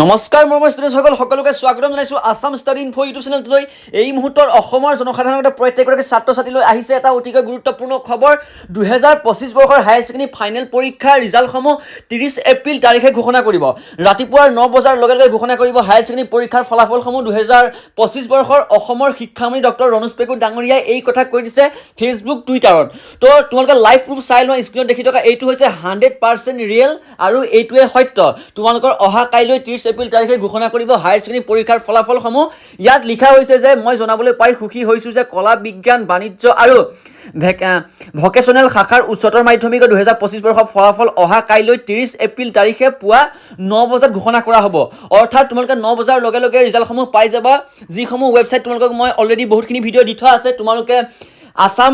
নমস্কাৰ মৰমৰ ষ্টুডেণ্টসকল সকলোকে স্বাগতম জনাইছোঁ আছাম ষ্টাডি ইনফো ইউটিউব চেনেলটোলৈ। এই মুহূৰ্তত অসমৰ জনসাধাৰণৰ প্ৰত্যেকগৰাকী ছাত্ৰ ছাত্ৰীলৈ আহিছে এটা অতিকৈ গুৰুত্বপূৰ্ণ খবৰ। 2025 বৰ্ষৰ হায়াৰ ছেকেণ্ডেৰী ফাইনেল পৰীক্ষাৰ ৰিজাল্টসমূহ 30 এপ্ৰিল তাৰিখে ঘোষণা কৰিব। ৰাতিপুৱা 9 বজাৰ লগে লগে ঘোষণা কৰিব হায়াৰ ছেকেণ্ডেৰী পৰীক্ষাৰ ফলাফলসমূহ। 2025 বৰ্ষৰ অসমৰ শিক্ষামন্ত্ৰী ডক্টৰ ৰণোজ পেগু ডাঙৰীয়াই এই কথা কৈ দিছে ফেচবুক টুইটাৰত। তো তোমালোকে লাইভ প্ৰুফ চাই লোৱা, স্ক্ৰীনত দেখি থকা এইটো হৈছে 100% ৰিয়েল আৰু এইটোৱে সত্য। তোমালোকৰ অহা কাইলৈ 30 এপ্ৰিল তাৰিখে ঘোষণা কৰিব হায়াৰ ছেকেণ্ডেৰী পৰীক্ষাৰ ফলাফলসমূহ। ইয়াত লিখা হৈছে যে মই জনাবলৈ পাই সুখী হৈছোঁ যে কলা বিজ্ঞান বাণিজ্য আৰু ভকেশ্যনেল শাখাৰ উচ্চতৰ মাধ্যমিকৰ 2025 বৰ্ষৰ ফলাফল অহা কাইলৈ 30 এপ্ৰিল তাৰিখে পুৱা 9 বজাত ঘোষণা কৰা হ'ব। অৰ্থাৎ তোমালোকে 9 বজাৰ লগে লগে ৰিজাল্টসমূহ পাই যাবা। যিসমূহ ৱেবছাইট তোমালোকক মই অলৰেডি বহুতখিনি ভিডিঅ' দি থোৱা আছে। তোমালোকে আছাম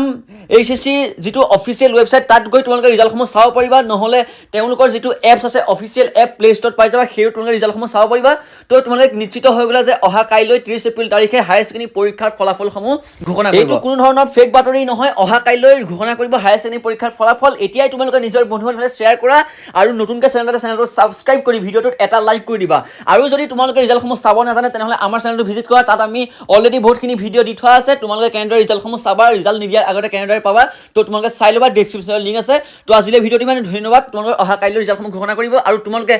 HSC যিটো অফিচিয়েল ৱেবছাইট তাত গৈ তোমালোকে ৰিজাল্টসমূহ চাব পাৰিবা, নহ'লে তেওঁলোকৰ যিটো এপছ আছে অফিচিয়েল এপ প্লে ষ্ট'ৰত পাই যাবা, সেই তোমালোকে ৰিজাল্টসমূহ চাব পাৰিবা। তো তোমালোকে নিশ্চিত হৈ গ'লা যে অহা কাইলৈ 30 এপ্ৰিল তাৰিখে হায়াৰ ছেকেণ্ডেৰী পৰীক্ষাৰ ফলাফলসমূহ ঘোষণা কৰিব। এইটো কোনো ধৰণৰ ফেক বাতৰি নহয়, অহা কাইলৈ ঘোষণা কৰিব হায়াৰ ছেকেণ্ডেৰী পৰীক্ষাৰ ফলাফল। এতিয়াই তোমালোকে নিজৰ বন্ধু বান্ধৱীলৈ শ্বেয়াৰ কৰা আৰু নতুনকৈ চেনেলটো ছাবস্ক্ৰাইব কৰি ভিডিঅ'টোত এটা লাইক কৰি দিবা। আৰু যদি তোমালোকে ৰিজাল্টসমূহ চাব নাজানে তেনেহ'লে আমাৰ চেনেলটো ভিজিট কৰা, তাত আমি অলৰেডি বহুতখিনি ভিডিঅ' দি থোৱা আছে। তোমালোকে কেনেদৰে ৰিজাল্টসমূহ চাবা, ৰিজাল্ট নিদিয়াৰ আগতে কেনেদৰে পাবা, তো তোমালোকে চাই ল'বা, ডেছক্ৰিপশ্যনত লিংক আছে। তো আজিলৈ ভিডিঅ'টো ইমান ধন্যবাদ। তোমালোকে অহা কাইলৈ ৰিজাল্টসমূহ ঘোষণা কৰিব আৰু তোমালোকে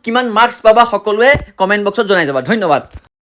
কিমান মাৰ্কছ পাবা সকলোৱে কমেণ্ট বক্সত জনাই যাবা। ধন্যবাদ।